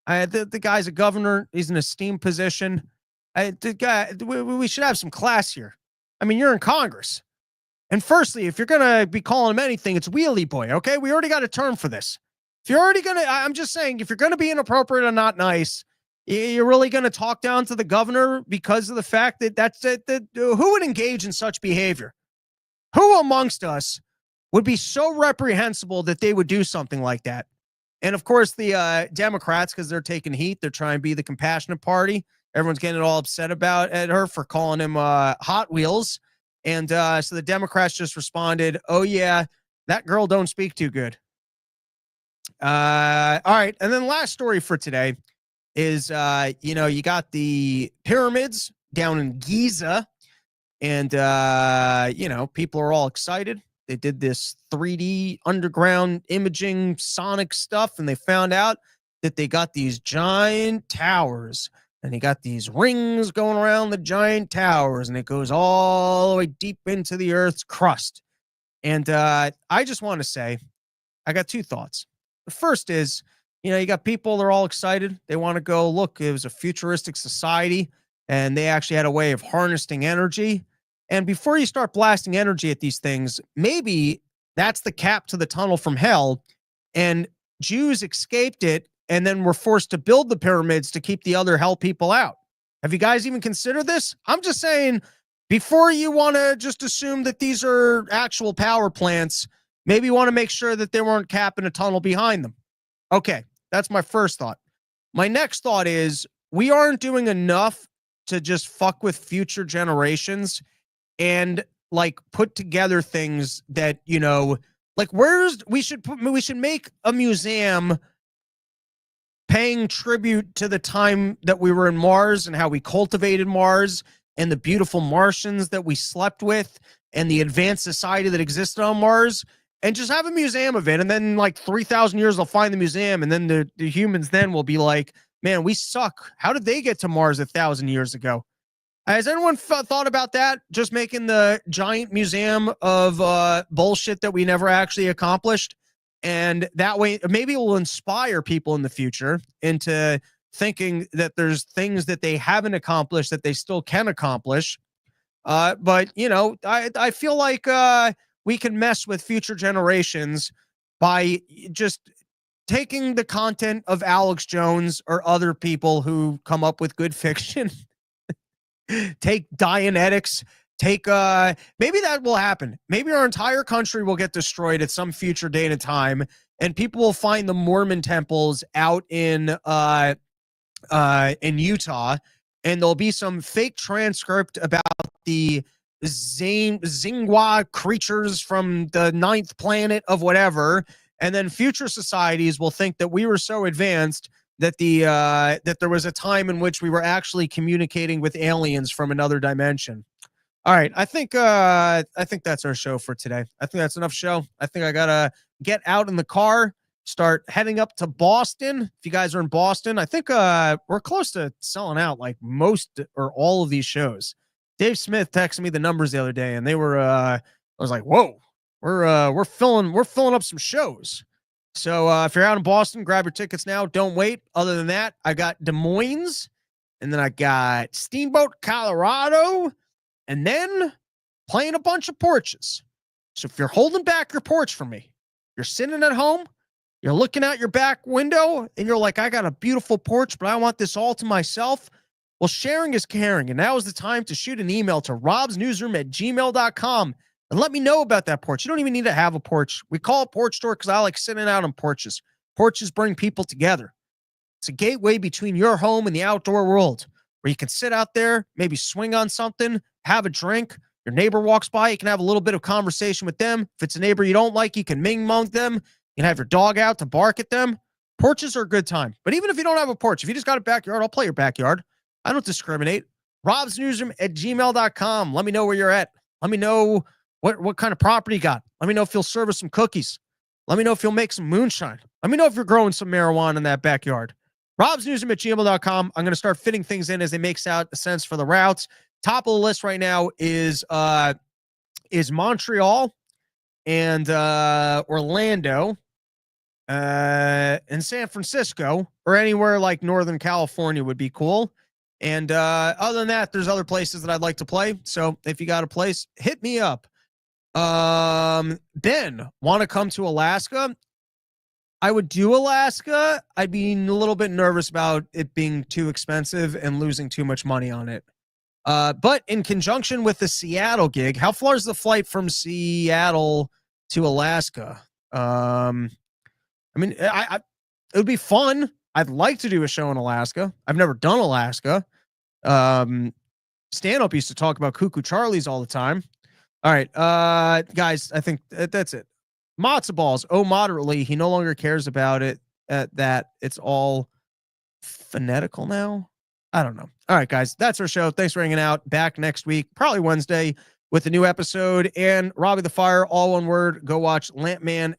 The guy's a governor. He's in a esteemed position. We should have some class here. I mean, you're in Congress. And firstly, if you're going to be calling him anything, it's Wheelie Boy, okay? We already got a term for this. If you're already going to, I'm just saying, if you're going to be inappropriate and not nice, you're really going to talk down to the governor because of the fact that who would engage in such behavior? Who amongst us would be so reprehensible that they would do something like that? And of course, the Democrats, because they're taking heat, they're trying to be the compassionate party. Everyone's getting all upset at her for calling him Hot Wheels. And so the Democrats just responded, oh, yeah, that girl don't speak too good. All right. And then last story for today is, you know, you got the pyramids down in Giza. And, you know, people are all excited. They did this 3D underground imaging sonic stuff, and they found out that they got these giant towers, and they got these rings going around the giant towers, and it goes all the way deep into the Earth's crust. And I just want to say, I got two thoughts. The first is, you know, you got people, they're all excited. They want to go, look, it was a futuristic society, and they actually had a way of harnessing energy. And before you start blasting energy at these things, maybe that's the cap to the tunnel from hell. And Jews escaped it and then were forced to build the pyramids to keep the other hell people out. Have you guys even considered this? I'm just saying, before you want to just assume that these are actual power plants, maybe you want to make sure that they weren't capping a tunnel behind them. Okay, that's my first thought. My next thought is, we aren't doing enough to just fuck with future generations and like put together things that, you know, like we should make a museum paying tribute to the time that we were in Mars and how we cultivated Mars and the beautiful Martians that we slept with and the advanced society that existed on Mars, and just have a museum of it. And then like 3,000 years, they'll find the museum. And then the humans then will be like, man, we suck. How did they get to Mars 1,000 years ago? Has anyone thought about that? Just making the giant museum of bullshit that we never actually accomplished. And that way, maybe it will inspire people in the future into thinking that there's things that they haven't accomplished that they still can accomplish. But, you know, I feel like we can mess with future generations by just taking the content of Alex Jones or other people who come up with good fiction. Take Dianetics, Take maybe that will happen. Maybe our entire country will get destroyed at some future date and time, and people will find the Mormon temples out in Utah, and there'll be some fake transcript about the Zingwa creatures from the 9th planet of whatever, and then future societies will think that we were so advanced that that there was a time in which we were actually communicating with aliens from another dimension. All right, I think that's our show for today. I think that's enough show. I think I gotta get out in the car, start heading up to Boston. If you guys are in Boston, I think we're close to selling out like most or all of these shows. Dave Smith texted me the numbers the other day, and they were I was like, whoa, we're filling up some shows. So if you're out in Boston, grab your tickets now. Don't wait. Other than that, I got Des Moines, and then I got Steamboat, Colorado, and then playing a bunch of porches. So if you're holding back your porch from me, you're sitting at home, you're looking out your back window, and you're like, I got a beautiful porch, but I want this all to myself. Well, sharing is caring, and now is the time to shoot an email to robsnewsroom@gmail.com and let me know about that porch. You don't even need to have a porch. We call it Porch Store because I like sitting out on porches. Porches bring people together. It's a gateway between your home and the outdoor world where you can sit out there, maybe swing on something, have a drink. Your neighbor walks by, you can have a little bit of conversation with them. If it's a neighbor you don't like, you can ming-mong them. You can have your dog out to bark at them. Porches are a good time. But even if you don't have a porch, if you just got a backyard, I'll play your backyard. I don't discriminate. robsnewsroom@gmail.com. Let me know where you're at. Let me know what kind of property you got. Let me know if you'll serve us some cookies. Let me know if you'll make some moonshine. Let me know if you're growing some marijuana in that backyard. robsnewsroom@gmail.com. I'm going to start fitting things in as they make sense for the routes. Top of the list right now is Montreal and Orlando and San Francisco, or anywhere like Northern California would be cool. And other than that, there's other places that I'd like to play. So if you got a place, hit me up. Ben, want to come to Alaska? I would do Alaska. I'd be a little bit nervous about it being too expensive and losing too much money on it. But in conjunction with the Seattle gig, how far is the flight from Seattle to Alaska? I mean, it would be fun. I'd like to do a show in Alaska. I've never done Alaska. Stand-up used to talk about Cuckoo Charlies all the time. All right, guys, I think that's it. Matzo balls. Oh, moderately. He no longer cares about it. That it's all phonetical now. I don't know. All right, guys, that's our show. Thanks for hanging out. Back next week, probably Wednesday, with a new episode. And Robbie the Fire, all one word. Go watch Lampman and